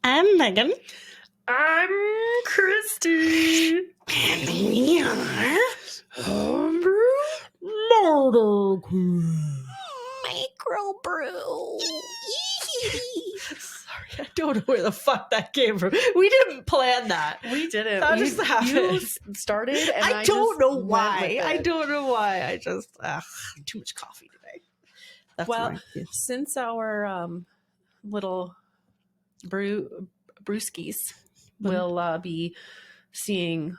I'm Meaghan. I'm Christy. And we are Homebrew Murder Queen. MICROBREW. Sorry, I don't know where the fuck that came from. We didn't plan that. We didn't. That just happened. You started, and I don't know why. I don't know why. I just too much coffee today. That's well, since our little brewskis will be seeing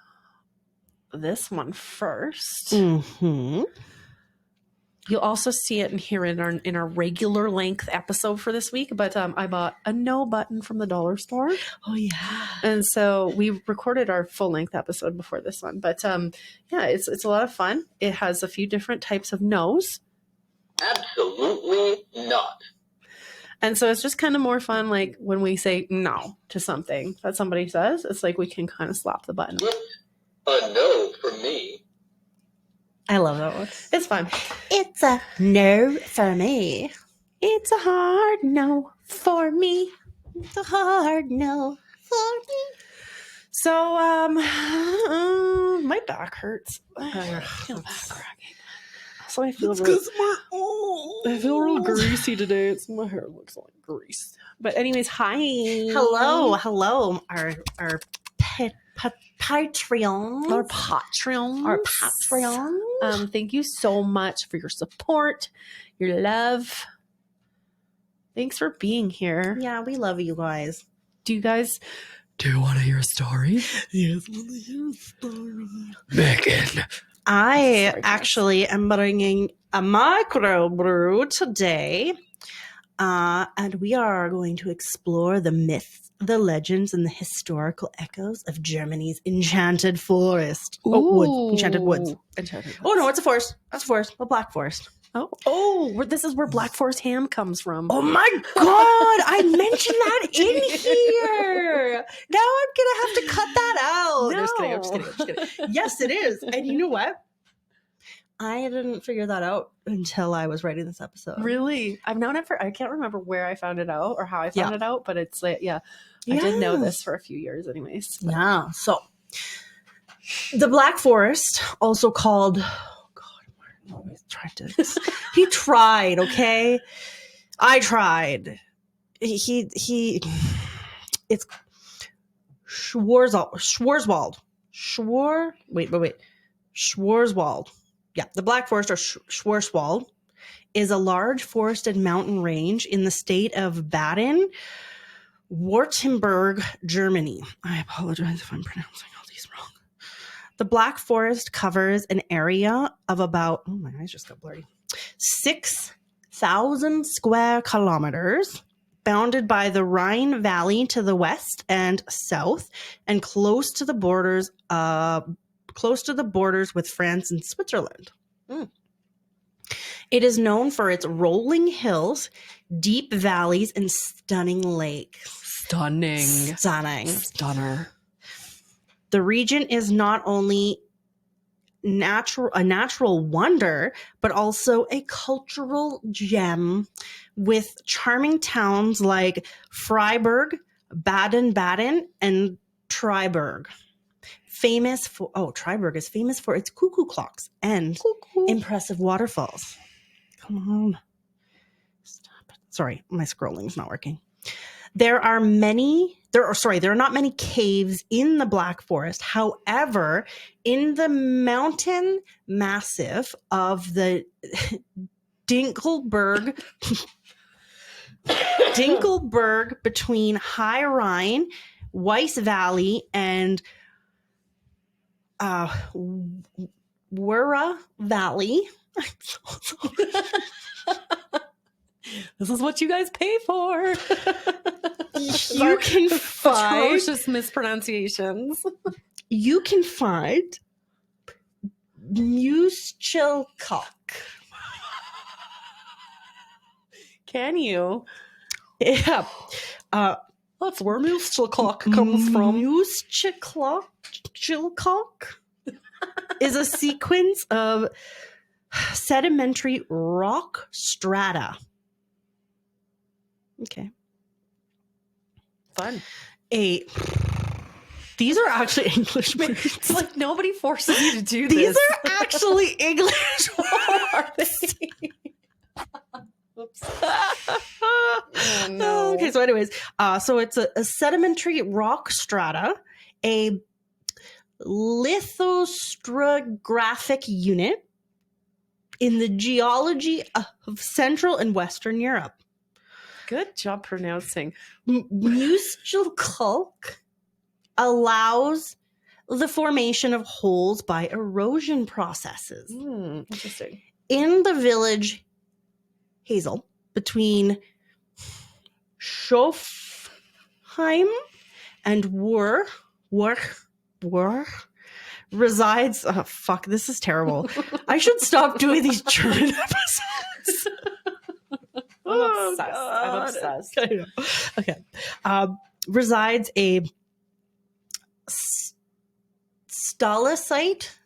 this one first. Mm-hmm. You'll also see it and hear it in our regular length episode for this week. But I bought a no button from the dollar store. Oh yeah, and so we recorded our full length episode before this one. But yeah, it's a lot of fun. It has a few different types of no's. Absolutely not. And so it's just kind of more fun, like when we say no to something that somebody says. It's like we can kind of slap the button. A no for me. I love that one. It's fun. It's a no for me. It's a hard no for me. It's a hard no for me. So, my back hurts. I feel back cracking. So I feel I feel real greasy today. My hair looks like grease. But anyways, hi. Hello. Our Patreon. Our Patreons. Our Patreon. Thank you so much for your support, your love. Thanks for being here. Yeah, we love you guys. Do you want to hear a story? Yes, I want to hear a story. Meaghan. I Sorry, actually am bringing a microbrew today, and we are going to explore the myths, the legends, and the historical echoes of Germany's enchanted forest. Enchanted woods. Oh no, it's a forest. That's a forest. A black forest. This is where Black Forest ham comes from. Oh my god, I mentioned that in here. Now I'm gonna have to cut that out. No. I'm just kidding. Yes, it is. And you know what? I didn't figure that out until I was writing this episode. Really? I've known it I can't remember where I found it out or how I found it out, but it's like, I did know this for a few years anyways. But. Yeah. So the Black Forest, also called he tried, okay? I tried. It's Schwarzwald. Schwarzwald. Yeah, the Black Forest, or Schwarzwald, is a large forested mountain range in the state of Baden-Württemberg, Germany. I apologize if I'm pronouncing all these wrong. The Black Forest covers an area of about, oh my eyes just got blurry, 6,000 square kilometers, bounded by the Rhine Valley to the west and south, and close to the borders with France and Switzerland. It is known for its rolling hills, deep valleys, and stunning lakes. Stunner. The region is not only a natural wonder, but also a cultural gem with charming towns like Freiburg, Baden-Baden, and Triberg. Triberg is famous for its cuckoo clocks and impressive waterfalls. Come on. Stop it. Sorry, my scrolling's not working. There are not many caves in the Black Forest. However, in the mountain massif of the Dinkelberg between High Rhine, Weiss Valley, and Wura Valley. I'm so sorry. This is what you guys pay for. You can find atrocious mispronunciations. You can find Muschelkalk. Can you? Yeah. That's where Muschelkalk comes from. Muschelkalk is a sequence of sedimentary rock strata. Okay. Fun. These are actually English words. It's like nobody forces you to do These this. are actually English Are they? Oops. Oh, no. Okay, so anyways, so it's a sedimentary rock strata, a lithostratigraphic unit in the geology of Central and Western Europe. Good job pronouncing. Musical allows the formation of holes by erosion processes. Interesting. In the village Hazel, between Schofheim and Wur resides. Oh, fuck, this is terrible. I should stop doing these German episodes. I'm obsessed. I know. Okay. Resides a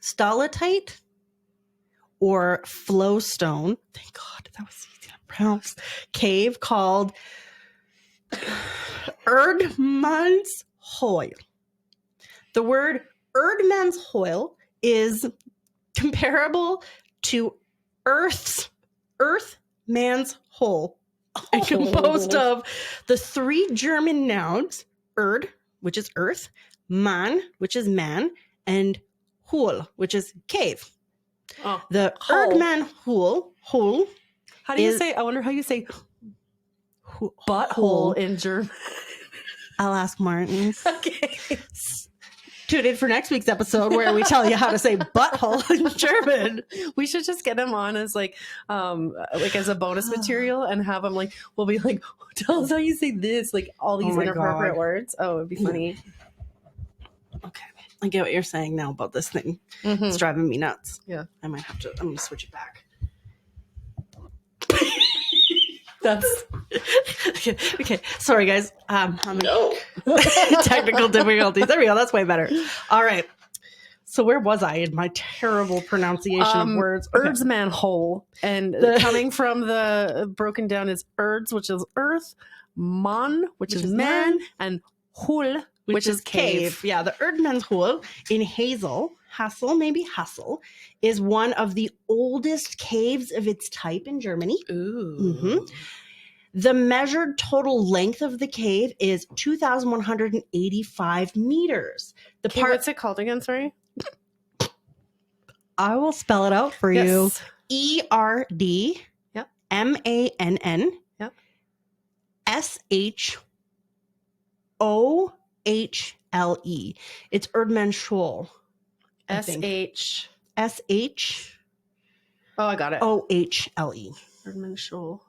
stalactite or flowstone. Thank God that was easy to pronounce. Cave called Erdmannshöhle. The word Erdmannshöhle is comparable to Earthman's hole, and composed of the three German nouns Erd, which is earth, Mann, which is man, and Höhle, which is cave. Oh, The hole. Erdmannshöhle. How do you is- say? I wonder how you say butthole in German. I'll ask Martin. Okay. Tune in for next week's episode where we tell you how to say butthole in German. We should just get him on as like as a bonus material and have him like, we'll be like, tell us how you say this, like all these my inappropriate God. words. Oh, it'd be funny. Okay. I get what you're saying now about this thing. Mhm. It's driving me nuts. Yeah. I'm going to switch it back. That's Okay. Sorry, guys. No. Technical difficulties. There we go. That's way better. All right. So where was I in my terrible pronunciation of words? Okay. Erdsman hole, and coming from the broken down is Erds, which is earth, Mann, which is man, and Hul, which is cave. Yeah, the Erdmannshöhle in Hassel, is one of the oldest caves of its type in Germany. Ooh. The measured total length of the cave is 2,185 meters. The Okay, what's it called again? Sorry. I will spell it out for you. ERD Yep. MANN Yep. SHOHLE. It's Erdmannshöhle. I think. SH. SHOHLE. Oh, I got it. Erdman Shoal.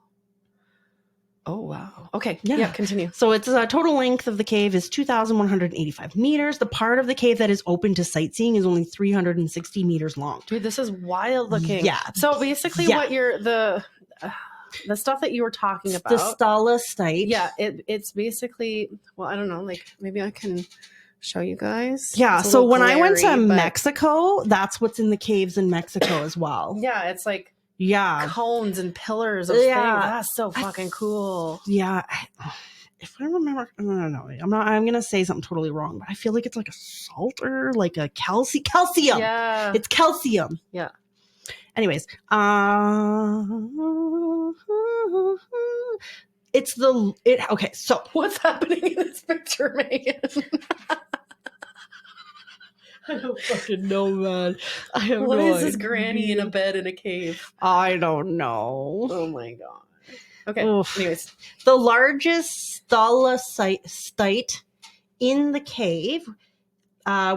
Oh, wow. Okay. Yeah, continue. So its total length of the cave is 2,185 meters. The part of the cave that is open to sightseeing is only 360 meters long. Dude, this is wild looking. Yeah. So basically what you're the stuff that you were talking about. The stalactite. Yeah, it's basically, well, I don't know, like maybe I can show you guys. Yeah, It's a so little when I went to glary, but- Mexico, that's what's in the caves in Mexico as well. Yeah, it's like Yeah. cones and pillars of Yeah. things. That's so fucking cool. Yeah. If I remember, no, I'm going to say something totally wrong, but I feel like it's like a salt or like a calcium. Yeah. It's calcium. Yeah. Anyways, okay, so What's happening in this picture, Meaghan? I don't fucking know, man. I have What no is this idea. granny in a bed in a cave? I don't know. Oh my god. Okay. Oof. Anyways. The largest stalactite in the cave,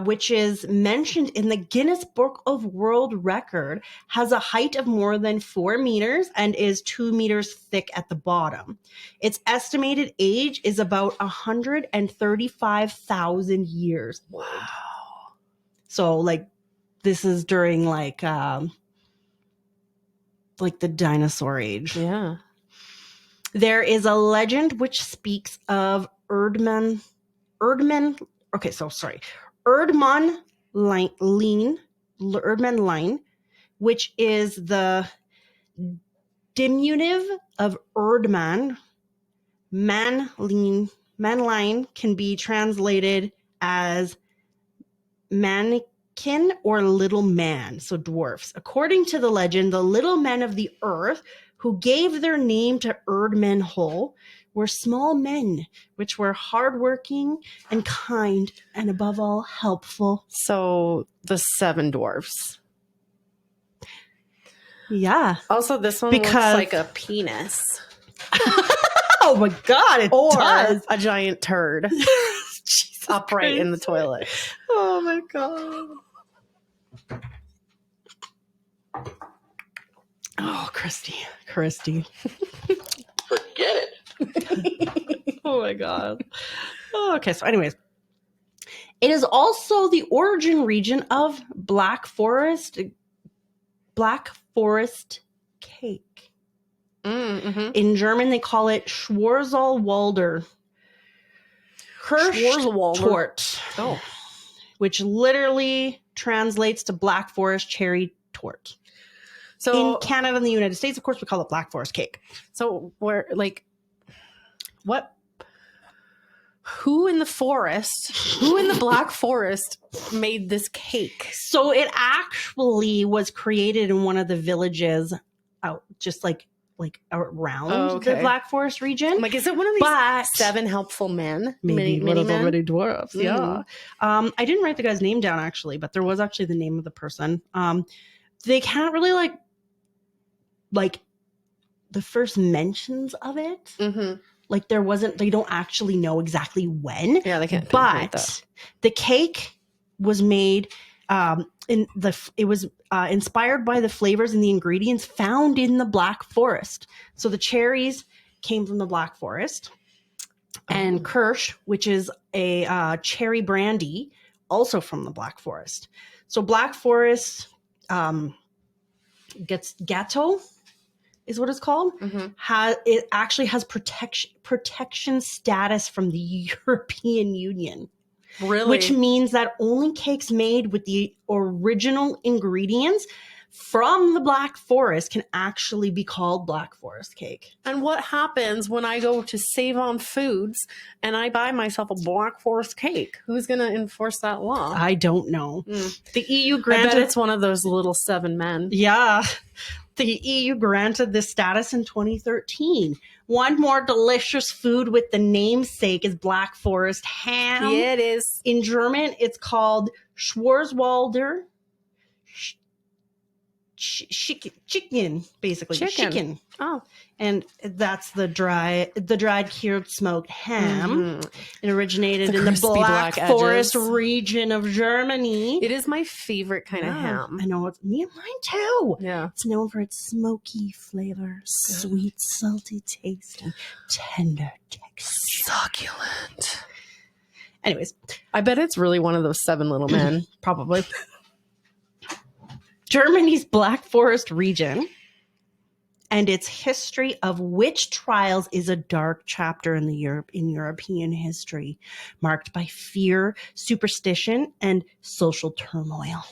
which is mentioned in the Guinness Book of World Record, has a height of more than 4 meters and is 2 meters thick at the bottom. Its estimated age is about 135,000 years. Wow. So, like, this is during like the dinosaur age. Yeah. There is a legend which speaks of Erdman line, which is the diminutive of Erdman, Manlin, Manline can be translated as mannequin or little man, so dwarfs. According to the legend, the little men of the earth who gave their name to Erdmen Hull were small men, which were hardworking and kind, and above all, helpful. So the 7 dwarfs. Yeah. Also, this one looks like a penis. Oh my God, it does. A giant turd Jesus upright in the Christ. toilet. Oh my God. Oh, Christy. Forget it. Oh my God. Oh, okay, so anyways. It is also the origin region of Black Forest cake. Mm-hmm. In German, they call it Schwarzwälder Kirschtorte, Oh. which literally translates to Black Forest cherry torte. So In Canada and the United States, of course, we call it Black Forest cake. So where, like, what? Who in the Black Forest made this cake? So it actually was created in one of the villages out, just like around the Black Forest region. Like, is it one of these 7 helpful men? Maybe one of the men? many dwarfs. Yeah. I didn't write the guy's name down actually, but there was actually the name of the person. They can't really like the first mentions of it. Mm-hmm. Like they don't actually know exactly when. Yeah, they can't. But But the cake was made it was inspired by the flavors and the ingredients found in the Black Forest. So the cherries came from the Black Forest, and Kirsch, which is a cherry brandy, also from the Black Forest. So Black Forest gets Gâteau is what it's called. Mm-hmm. It actually has protection status from the European Union. Really? Which means that only cakes made with the original ingredients from the Black Forest can actually be called Black Forest cake. And what happens when I go to Save on Foods and I buy myself a Black Forest cake? Who's going to enforce that law? I don't know. The EU I granted bet it's one of those little 7 men. Yeah. The EU granted this status in 2013. One more delicious food with the namesake is Black Forest ham. Yeah, it is. In German, it's called Schwarzwälder chicken, basically. Chicken. Oh. And that's the dried cured smoked ham. It originated in the Black Forest region of Germany. It is my favorite kind of ham. I know, it's me and mine too. Yeah. It's known for its smoky flavor, sweet, salty taste, and tender texture. Succulent. Anyways, I bet it's really one of those 7 little men. Probably. Germany's Black Forest region and its history of witch trials is a dark chapter in European history, marked by fear, superstition, and social turmoil.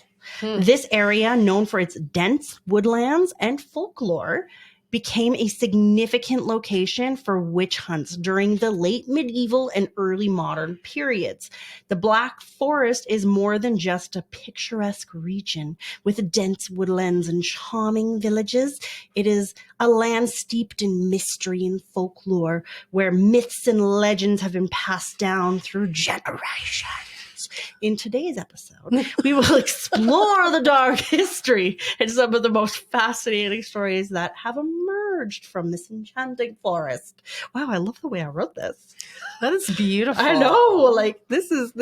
This area, known for its dense woodlands and folklore, became a significant location for witch hunts during the late medieval and early modern periods. The Black Forest is more than just a picturesque region with dense woodlands and charming villages. It is a land steeped in mystery and folklore, where myths and legends have been passed down through generations. In today's episode, we will explore the dark history and some of the most fascinating stories that have emerged from this enchanting forest. Wow, I love the way I wrote this. That is beautiful. I know, like this is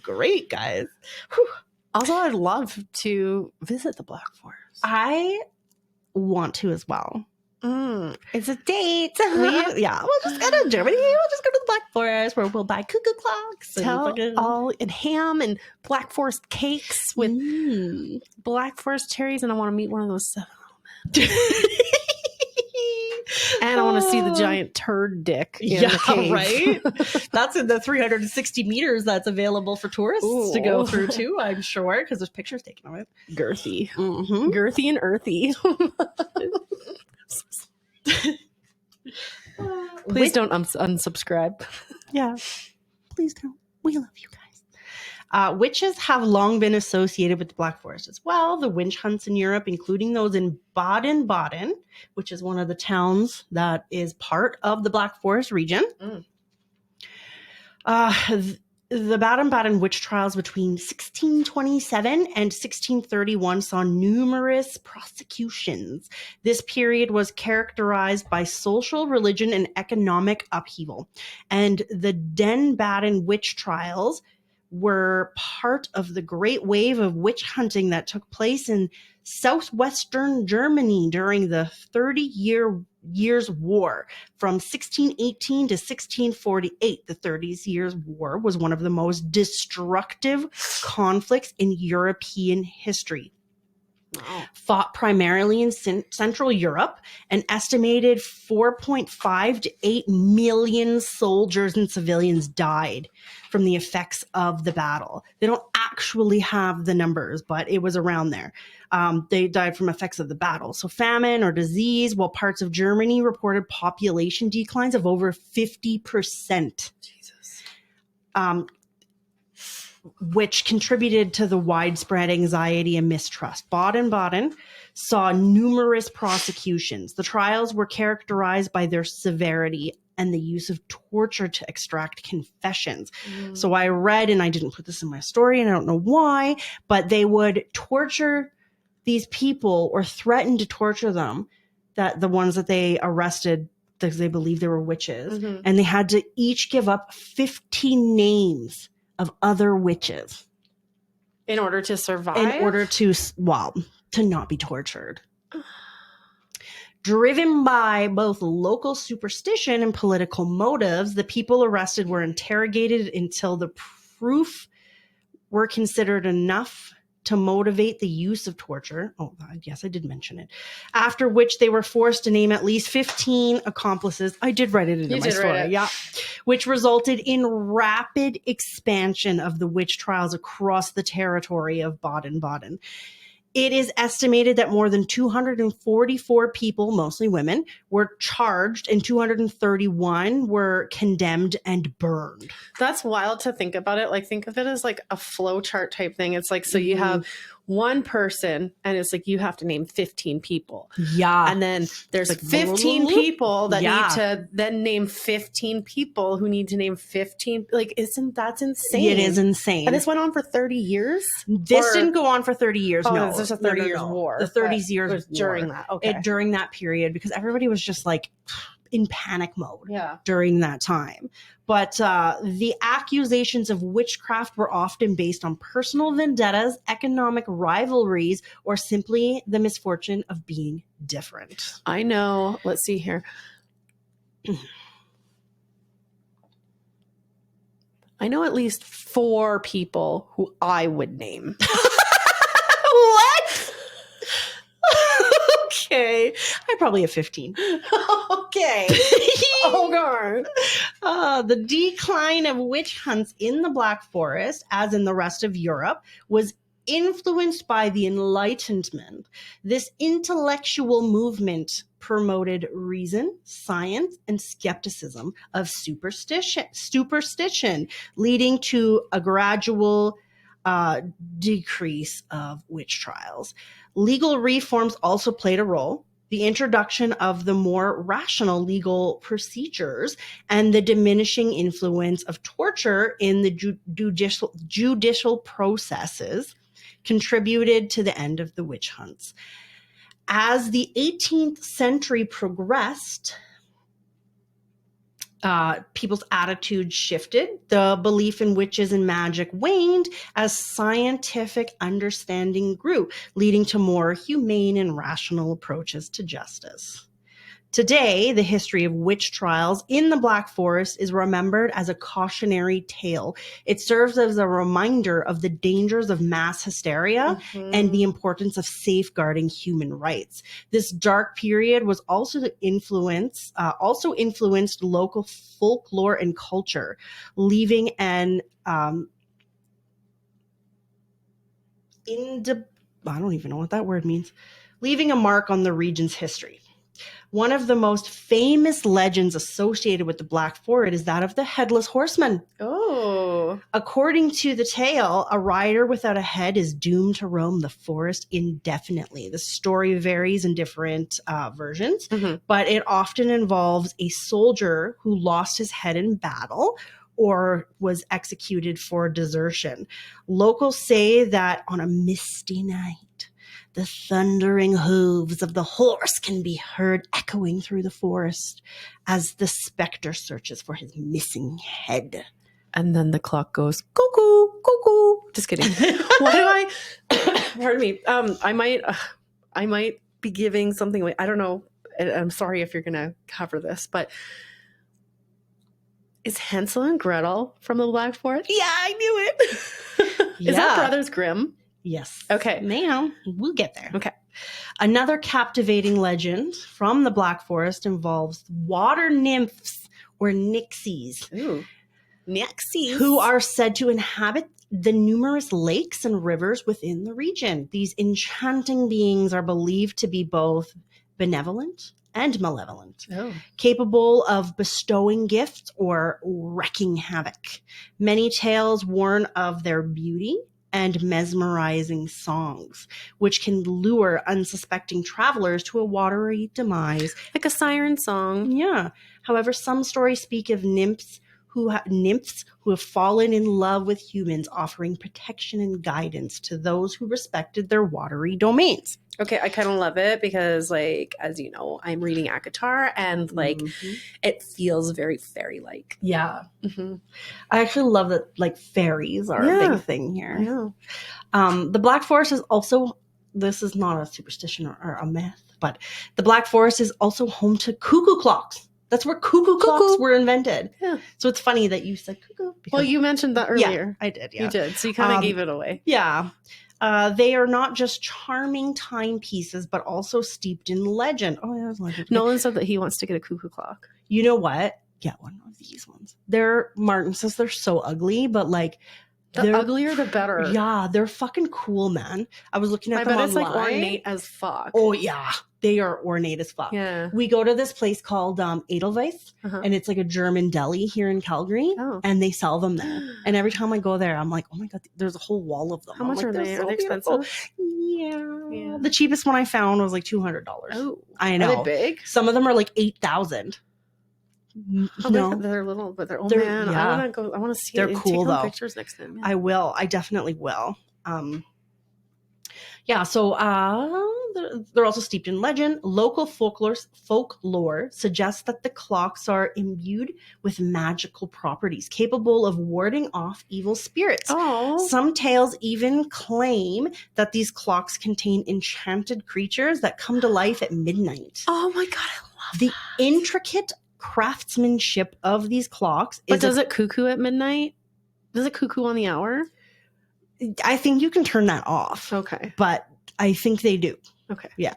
great, guys. Whew. Also, I'd love to visit the Black Forest. I want to as well. It's a date. We'll just go to Germany. We'll just go to the Black Forest where we'll buy cuckoo clocks and ham and Black Forest cakes with Black Forest cherries, and I want to meet one of those 7 little men. And I want to see the giant turd dick in the cave. Right? That's in the 360 meters that's available for tourists to go through too, I'm sure, because there's pictures taken of it. Girthy. Girthy and earthy. Please don't unsubscribe. Yeah, please don't. We love you guys. Witches have long been associated with the Black Forest as well. The witch hunts in Europe, including those in Baden-Baden, which is one of the towns that is part of the Black Forest region. The Baden-Baden witch trials between 1627 and 1631 saw numerous prosecutions. This period was characterized by social, religion, and economic upheaval. And the Den Baden witch trials were part of the great wave of witch hunting that took place in southwestern Germany during the 30 Years' War from 1618 to 1648. The 30 Years' War was one of the most destructive conflicts in European history. Wow. Fought primarily in Central Europe, an estimated 4.5 to 8 million soldiers and civilians died from the effects of the battle. They don't actually have the numbers, but it was around there. They died from effects of the battle. So famine or disease, while parts of Germany reported population declines of over 50%. Jesus. Which contributed to the widespread anxiety and mistrust. Baden-Baden saw numerous prosecutions. The trials were characterized by their severity and the use of torture to extract confessions. So I read, and I didn't put this in my story, and I don't know why, but they would torture these people or threaten to torture them, that the ones that they arrested because they believed they were witches, and they had to each give up 15 names of other witches In order to survive? in order to not be tortured. Driven by both local superstition and political motives, the people arrested were interrogated until the proof were considered enough to motivate the use of torture. Oh, yes, I did mention it. After which they were forced to name at least 15 accomplices. I did write it in my story. Yeah. Which resulted in rapid expansion of the witch trials across the territory of Baden-Baden. It is estimated that more than 244 people, mostly women, were charged and 231 were condemned and burned. That's wild to think about it. Like, think of it as like a flow chart type thing. It's like, so you have one person and it's like you have to name 15 people. Yeah. And then there's like 15 people that Yeah. need to then name 15 people who need to name 15. Like, that's insane? It is insane. And this went on for 30 years? This didn't go on for 30 years. Oh, no, it's just a 30 years war. The 30 but years it was during that. Okay. During that period, because everybody was just like in panic mode Yeah. during that time. But the accusations of witchcraft were often based on personal vendettas, economic rivalries, or simply the misfortune of being different. I know. Let's see here. I know at least 4 people who I would name. What? Okay. I probably have 15. Okay. Oh, God. The decline of witch hunts in the Black Forest, as in the rest of Europe, was influenced by the Enlightenment. This intellectual movement promoted reason, science, and skepticism of superstition, leading to a gradual decrease of witch trials. Legal reforms also played a role. The introduction of the more rational legal procedures and the diminishing influence of torture in the judicial processes contributed to the end of the witch hunts. As the 18th century progressed, people's attitudes shifted. The belief in witches and magic waned as scientific understanding grew, leading to more humane and rational approaches to justice. Today, the history of witch trials in the Black Forest is remembered as a cautionary tale. It serves as a reminder of the dangers of mass hysteria and the importance of safeguarding human rights. This dark period was also influenced local folklore and culture, leaving an I don't even know what that word means, leaving a mark on the region's history. One of the most famous legends associated with the Black Forest is that of the Headless Horseman. Oh. According to the tale, a rider without a head is doomed to roam the forest indefinitely. The story varies in different versions, but it often involves a soldier who lost his head in battle or was executed for desertion. Locals say that on a misty night, the thundering hooves of the horse can be heard echoing through the forest as the specter searches for his missing head. And then the clock goes cuckoo, cuckoo. Just kidding. Why do I? Pardon me. I might be giving something away. I don't know. I'm sorry if you're gonna cover this, but is Hansel and Gretel from the Black Forest? Yeah, I knew it. Is that Brothers Grimm? Yes. Okay. Ma'am, we'll get there. Okay. Another captivating legend from the Black Forest involves water nymphs or nixies. Ooh. Nixies. Who are said to inhabit the numerous lakes and rivers within the region. These enchanting beings are believed to be both benevolent and malevolent, capable of bestowing gifts or wreaking havoc. Many tales warn of their beauty and mesmerizing songs, which can lure unsuspecting travelers to a watery demise. Like a siren song. Yeah. However, some stories speak of nymphs who have fallen in love with humans, offering protection and guidance to those who respected their watery domains. Okay, I kind of love it because, like, as you know, I'm reading ACOTAR and, like, it feels very fairy-like. Yeah. I actually love that, like, fairies are a big thing here. Yeah. The Black Forest is also, this is not a superstition or a myth, but the Black Forest is also home to cuckoo clocks. That's where cuckoo clocks were invented. Yeah. So it's funny that you said cuckoo. Well, you mentioned that earlier. Yeah, I did. Yeah. You did. So you kind of gave it away. Yeah. They are not just charming timepieces, but also steeped in legend. Oh, yeah, legend. Nolan said that he wants to get a cuckoo clock. You know what? Get one of these ones. Martin says they're so ugly, but like, the uglier the better. Yeah, they're fucking cool, man. I was looking at them online. I bet it's like ornate as fuck. Oh yeah, they are ornate as fuck. Yeah. We go to this place called Edelweiss, and it's like a German deli here in Calgary, and they sell them there. And every time I go there, I'm like, oh my god, there's a whole wall of them. How much are they? So are they expensive? Yeah. The cheapest one I found was like $200. Oh, I know. Are they big? Some of them are like 8,000. Oh, no, they're little, but they're man. Yeah. I want to go. I want to see. They're cool take though. Pictures next time. Yeah. I will. I definitely will. Yeah. So they're also steeped in legend. Local folklore suggests that the clocks are imbued with magical properties, capable of warding off evil spirits. Oh. Some tales even claim that these clocks contain enchanted creatures that come to life at midnight. Oh my god, I love the intricate craftsmanship of these clocks. But does it cuckoo at midnight? Does it cuckoo on the hour? I think you can turn that off. Okay. But I think they do. Okay. Yeah.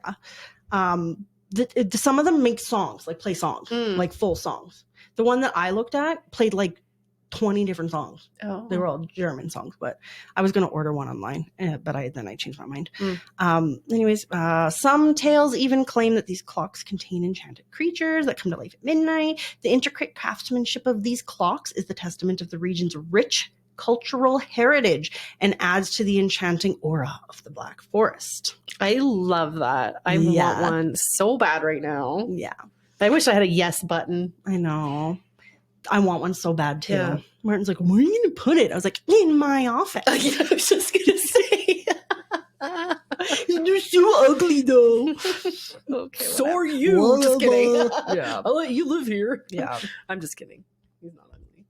Some of them make songs, like play songs, like full songs. The one that I looked at played like 20 different songs. Oh. They were all German songs, but I was going to order one online, but then I changed my mind. Anyways, some tales even claim that these clocks contain enchanted creatures that come to life at midnight. The intricate craftsmanship of these clocks is the testament of the region's rich cultural heritage and adds to the enchanting aura of the Black Forest. I love that. I want one so bad right now. Yeah. I wish I had a yes button. I know. I want one so bad too. Yeah. Martin's like, where are you going to put it? I was like, in my office. Yeah, I was just going to say. They're so ugly though. Okay, so are you. Just kidding. Yeah. I'll let you live here. Yeah. I'm just kidding. He's not ugly.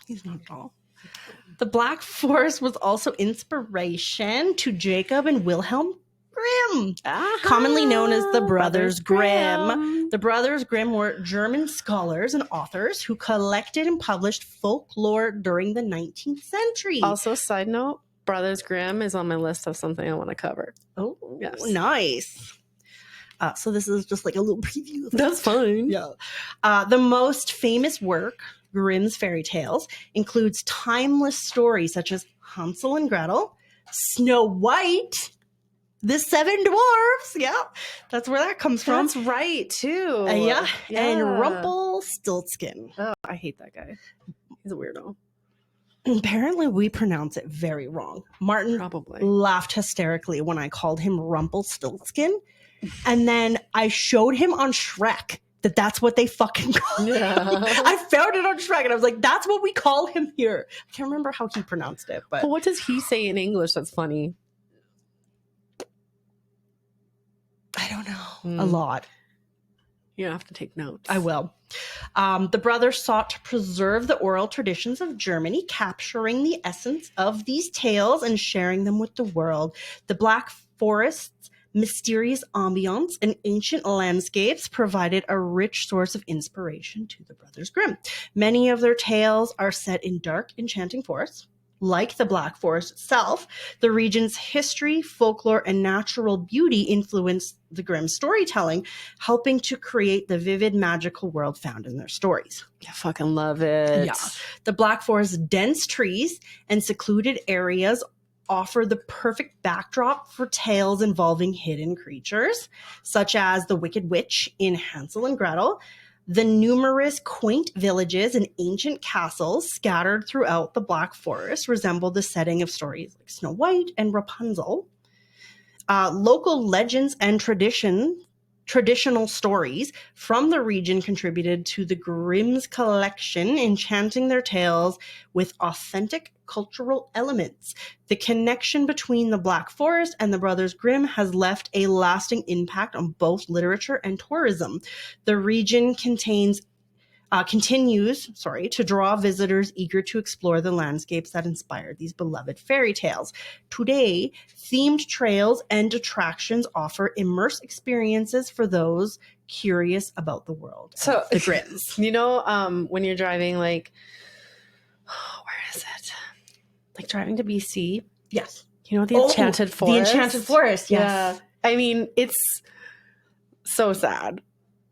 He's not at all. The Black Forest was also inspiration to Jacob and Wilhelm Grimm, commonly known as the Brothers Grimm. The Brothers Grimm were German scholars and authors who collected and published folklore during the 19th century. Also, side note, Brothers Grimm is on my list of something I want to cover. Oh, yes. Nice. So this is just like a little preview. That's fine. Yeah. The most famous work, Grimm's fairy tales, includes timeless stories such as Hansel and Gretel, Snow White, The Seven Dwarfs. Yeah, that's where that comes from. That's right, too. Yeah. And Rumpelstiltskin. Oh, I hate that guy. He's a weirdo. Apparently, we pronounce it very wrong. Martin Probably. laughed hysterically when I called him Rumpelstiltskin. And then I showed him on Shrek that that's what they fucking call him. I found it on Shrek and I was like, that's what we call him here. I can't remember how he pronounced it, but What does he say in English that's funny? I don't know. A lot. You have to take notes. I will. The brothers sought to preserve the oral traditions of Germany, capturing the essence of these tales and sharing them with the world. The Black Forest's mysterious ambiance and ancient landscapes provided a rich source of inspiration to the Brothers Grimm. Many of their tales are set in dark, enchanting forests. Like the Black Forest itself, the region's history, folklore, and natural beauty influenced the Grimm storytelling, helping to create the vivid, magical world found in their stories. I fucking love it. Yeah. The Black Forest's dense trees and secluded areas offer the perfect backdrop for tales involving hidden creatures, such as the Wicked Witch in Hansel and Gretel. The numerous quaint villages and ancient castles scattered throughout the Black Forest resemble the setting of stories like Snow White and Rapunzel. Local legends and traditional stories from the region contributed to the Grimm's collection, enchanting their tales with authentic cultural elements. The connection between the Black Forest and the Brothers Grimm has left a lasting impact on both literature and tourism. The region continues to draw visitors eager to explore the landscapes that inspired these beloved fairy tales. Today, themed trails and attractions offer immersive experiences for those curious about the world. So The Grimms. You know, when you're driving, like, where is it? Like driving to BC. Yes. You know, the Enchanted Forest. The Enchanted Forest, yes. Yeah. I mean, it's so sad.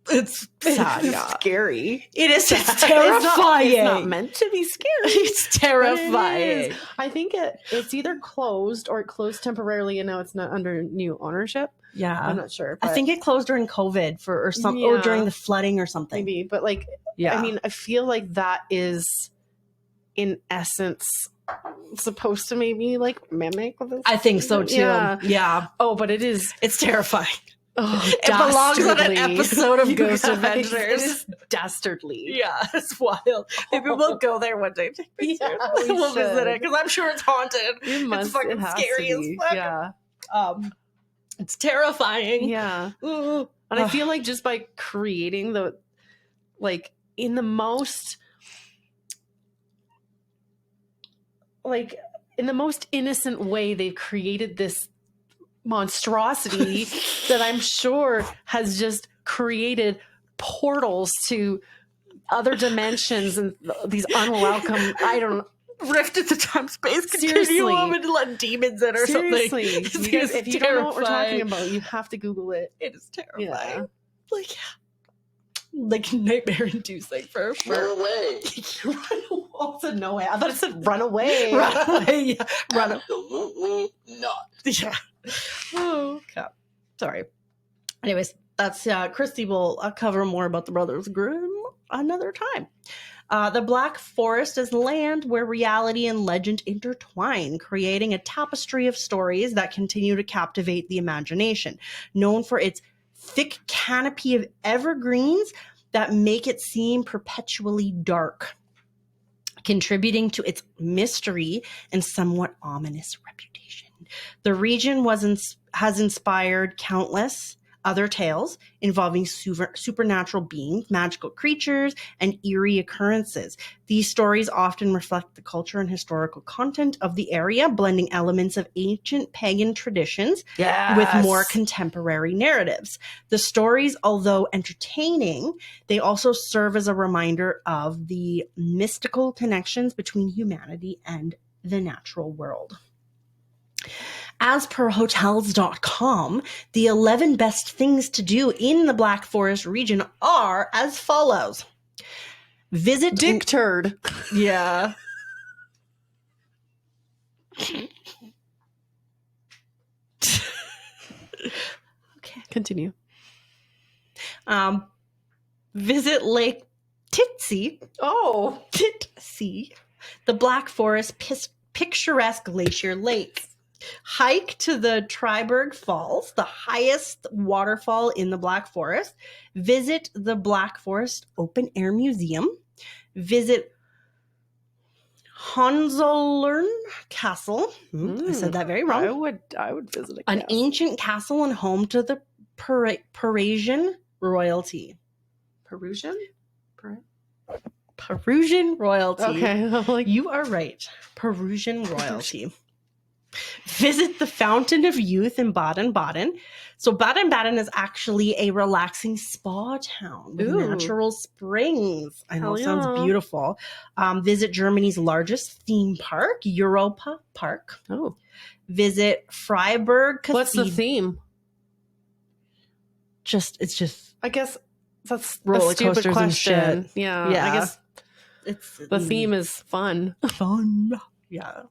It's sad, yeah. Scary. It is. It's terrifying. It's not meant to be scary. It's terrifying. It is. I think it's either closed or it closed temporarily and now it's not under new ownership. Yeah. I'm not sure. I think it closed during COVID or during the flooding or something. Maybe, but like, Yeah. I mean, I feel like that is in essence supposed to maybe like mimic this. I think so too. Yeah. Oh, but it is. It's terrifying. Oh, It belongs on an dastardly. episode of You Ghost guys, Adventures. It is dastardly. Yeah, it's wild. Maybe we'll go there one day. Take pictures. Yeah, we we'll visit should. it because I'm sure it's haunted. It must. It's fucking It has scary to as be. fuck. Yeah. It's terrifying. Yeah. Ooh. And I feel like just by creating the, like, in the most innocent way, they've created this monstrosity that I'm sure has just created portals to other dimensions and these unwelcome, I don't know. Rift at the time space Seriously. continuum and let demons in or Seriously. something. You guys, if you don't know what we're talking terrifying. about, you have to Google it. It is terrifying. Yeah. Like nightmare inducing for sure. Run away. Run Also, no way. I thought it said run away. away. Yeah. Run away. Absolutely not. Yeah. Oh, okay. Sorry. Anyways, that's Christy will cover more about the Brothers Grimm another time. The Black Forest is land where reality and legend intertwine, creating a tapestry of stories that continue to captivate the imagination. Known for its thick canopy of evergreens that make it seem perpetually dark, contributing to its mystery and somewhat ominous reputation. The region has inspired countless other tales involving supernatural beings, magical creatures, and eerie occurrences. These stories often reflect the culture and historical content of the area, blending elements of ancient pagan traditions with more contemporary narratives. The stories, although entertaining, they also serve as a reminder of the mystical connections between humanity and the natural world. As per Hotels.com, the 11 best things to do in the Black Forest region are as follows. Visit Dick turd. Yeah. Continue. Visit Lake Titsy. Oh. Titsy. The Black Forest picturesque glacier lakes. Hike to the Triberg Falls, the highest waterfall in the Black Forest. Visit the Black Forest Open Air Museum. Visit Hohenzollern Castle. I said that very wrong. I would visit An ancient castle and home to the Parisian royalty. Perusian? Perusian royalty. Okay. I'm like, You are right. Perusian royalty. Visit the Fountain of Youth in Baden-Baden. So Baden-Baden is actually a relaxing spa town with Ooh. natural springs. I know, Hell it sounds yeah. beautiful. Visit Germany's largest theme park, Europa Park. oh. Visit Freiburg Cathedral. What's the theme? It's just I guess that's roller a stupid coasters and question. shit. Yeah. Yeah. I guess it's the theme is fun. fun. Yeah.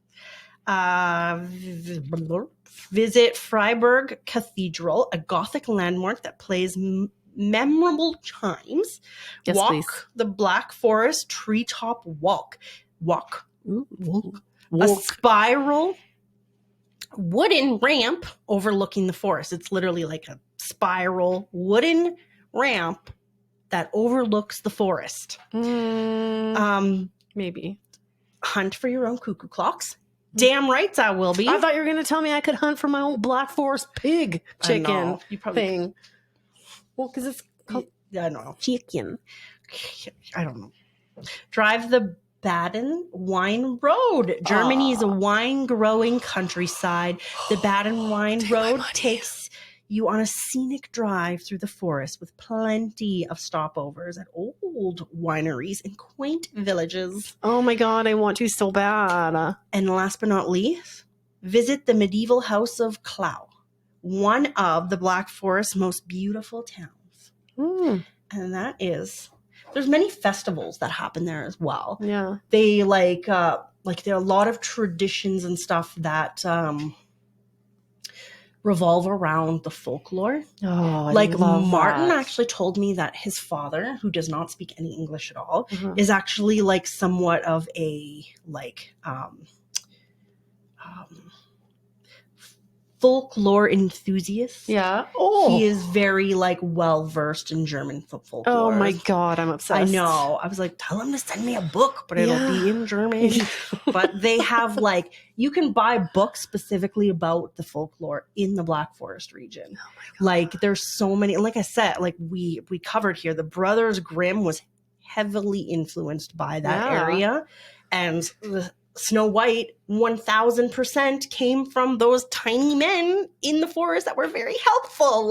Visit Freiburg Cathedral, a Gothic landmark that plays memorable chimes. Yes, Walk please. the Black Forest treetop walk. Ooh. A spiral wooden ramp overlooking the forest. It's literally like a spiral wooden ramp that overlooks the forest. Maybe. Hunt for your own cuckoo clocks. Damn rights I will be. I thought you were going to tell me I could hunt for my own Black Forest pig I chicken know. You probably thing. Well, because it's called I don't know. chicken. I don't know. Drive the Baden Wine Road, Germany's wine growing countryside. The Baden Wine Road takes you on a scenic drive through the forest with plenty of stopovers at old wineries and quaint villages. Oh my God, I want to so bad. And last but not least, visit the medieval house of Clough, one of the Black Forest's most beautiful towns. And that is, there's many festivals that happen there as well. Yeah. They there are a lot of traditions and stuff that revolve around the folklore. Oh, I Like love Martin that. actually told me that his father, who does not speak any English at all, Uh-huh. is actually like somewhat of a folklore enthusiast. Yeah. Oh. He is very well versed in German folklore. Oh my God, I'm obsessed. I know. I was like, tell him to send me a book, but it'll be in German. But they have you can buy books specifically about the folklore in the Black Forest region. Oh my God. There's so many. And like I said, we covered here, the Brothers Grimm was heavily influenced by that area. And the Snow White 1000% came from those tiny men in the forest that were very helpful.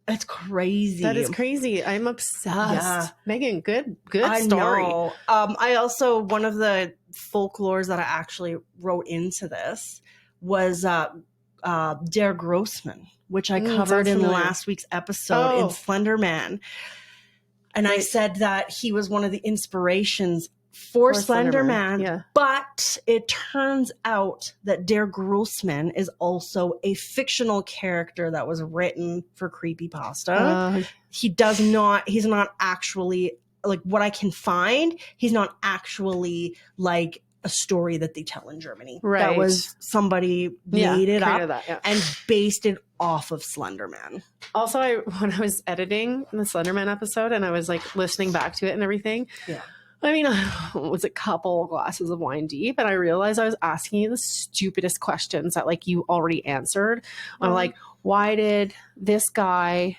It's crazy. That is crazy. I'm obsessed. Yeah. Meaghan, good I story. know. I also, one of the folklores that I actually wrote into this was Der Grossman, which I covered sounds in familiar. last week's episode in Slender Man. And I said that he was one of the inspirations for Slender Man. Yeah. But it turns out that Der Grossman is also a fictional character that was written for creepypasta. He's not actually, what I can find, he's not actually a story that they tell in Germany. Right. That was somebody made it up that, and based it off of Slender Man. Also, when I was editing the Slender Man episode and I was listening back to it and everything. Yeah. I mean, I was a couple glasses of wine deep, and I realized I was asking you the stupidest questions that you already answered. I'm like, why did this guy,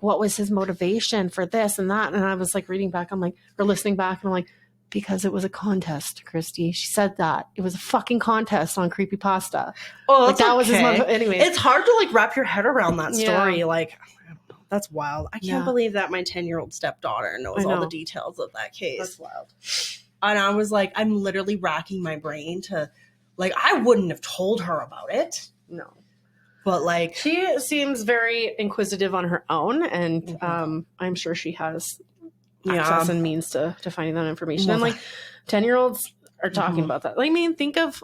what was his motivation for this and that? And I was reading back, or listening back, and I'm like, because it was a contest, Christy. She said that. It was a fucking contest on creepypasta. Oh, that was his motivation. Anyway, it's hard to wrap your head around that story. Yeah. I don't know. That's wild. I can't believe that my 10-year-old stepdaughter knows all the details of that case. That's wild. And I was I'm literally racking my brain to, I wouldn't have told her about it. No. But she seems very inquisitive on her own, and I'm sure she has access and means to finding that information. Well, and 10-year-olds are talking about that. Think of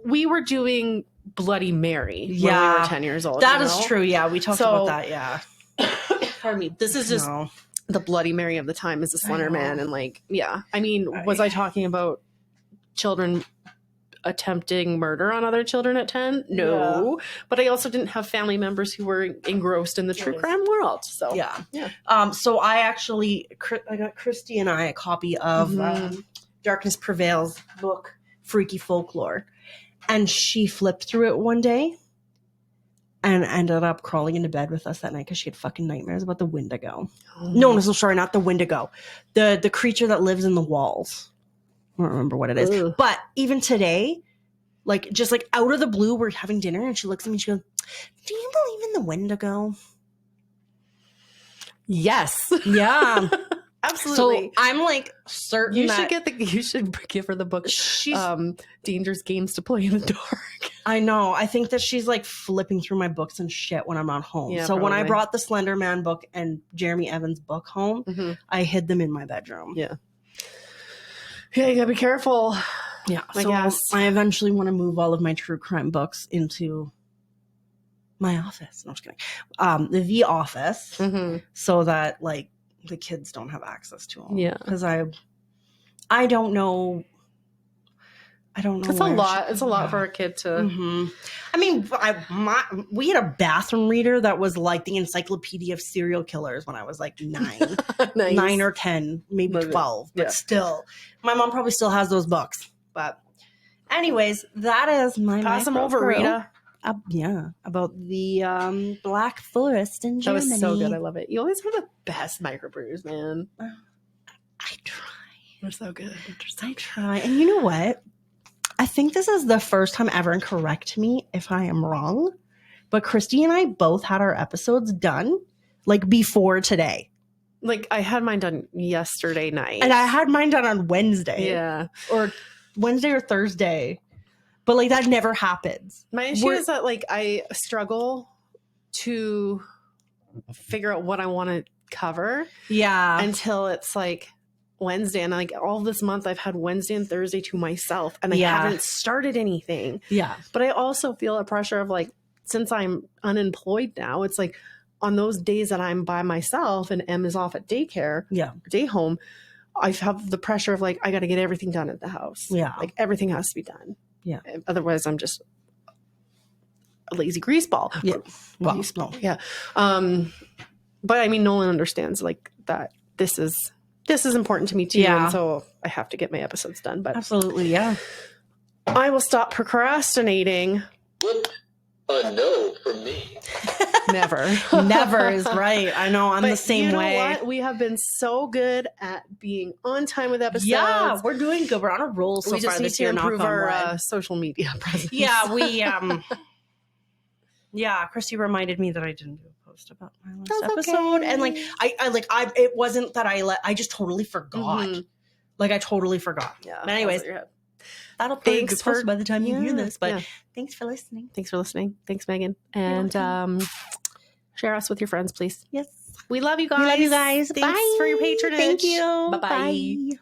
we were doing Bloody Mary when we Yeah. were 10 years old. That you is know? true. Yeah, we talked So- about that. Yeah. Pardon me. This is just No. the Bloody Mary of the time is the Slender know. Man. And like, yeah. I mean, was I talking about children attempting murder on other children at 10? No. But I also didn't have family members who were engrossed in the true crime world. So Yeah. Yeah. So I got Christy and I a copy of Darkness Prevails book, Freaky Folklore. And she flipped through it one day and ended up crawling into bed with us that night because she had fucking nightmares about the Wendigo. No, sorry, not the Wendigo. The creature that lives in the walls. I don't remember what it is. Ugh. But even today, like just like out of the blue, we're having dinner and she looks at me and she goes, "Do you believe in the Wendigo?" Yes. Yeah. Absolutely. So I'm like certain you that should give her the book she's Dangerous Games to Play in the Dark. I know. I think that she's like flipping through my books and shit when I'm not home. Yeah, so when I probably. brought the Slender Man book and Jeremy Evans book home, I hid them in my bedroom. Yeah. Yeah, you gotta be careful. Yeah. I So guess. I eventually want to move all of my true crime books into my office. No, I'm just kidding. The office, so that like the kids don't have access to them. Yeah. Because I don't know. I don't know. It's a lot. It's a lot for a kid to. I mean, we had a bathroom reader that was like the Encyclopedia of Serial Killers when I was like 9, Nice. 9 or 10, maybe Love it. 12. But Yeah. still, my mom probably still has those books. But, anyways, that is my Pass them over, microbrew. Rita. Yeah, about the Black Forest in That Germany. was so good. I love it. You always have the best microbrews, man. I try. They're so good. I try. And you know what? I think this is the first time ever, and correct me if I am wrong, but Christy and I both had our episodes done like before today. Like I had mine done yesterday night, And I had mine done on Wednesday. yeah. Or Wednesday or Thursday. But like that never happens. My issue is that like I struggle to figure out what I want to cover Yeah. until it's like Wednesday, and like all this month I've had Wednesday and Thursday to myself, and I Yeah. haven't started anything. yeah. But I also feel a pressure of like, since I'm unemployed now, it's like on those days that I'm by myself and Em is off at daycare, Yeah. day home, I have the pressure of like, I got to get everything done at the house. Yeah. Like everything has to be done. Yeah. Otherwise I'm just a lazy greaseball. Yeah. Well, Greaseball. Yeah. But I mean, Nolan understands like that this is important to me too. Yeah. And so I have to get my episodes done, but absolutely. Yeah. I will stop procrastinating. A no from me. Never. Never is right. I know. I'm the But same you know way. what? We have been so good at being on time with episodes. Yeah, we're doing good. We're on a roll so we far just need this to year. knock improve on our wood. social media presence. Yeah, we yeah, Christy reminded me that I didn't do a post about my last That's episode. okay. And like I it wasn't that I just totally forgot. Mhm. Like I totally forgot. Yeah. But anyways, that's what you have. that'll probably Thanks be posted for- by the time you hear yeah, this. But yeah. thanks for listening. Thanks for listening. Thanks, Megan. And share us with your friends, please. Yes. We love you guys. We love you guys. Thanks Bye. for your patronage. Thank you. Bye-bye. Bye.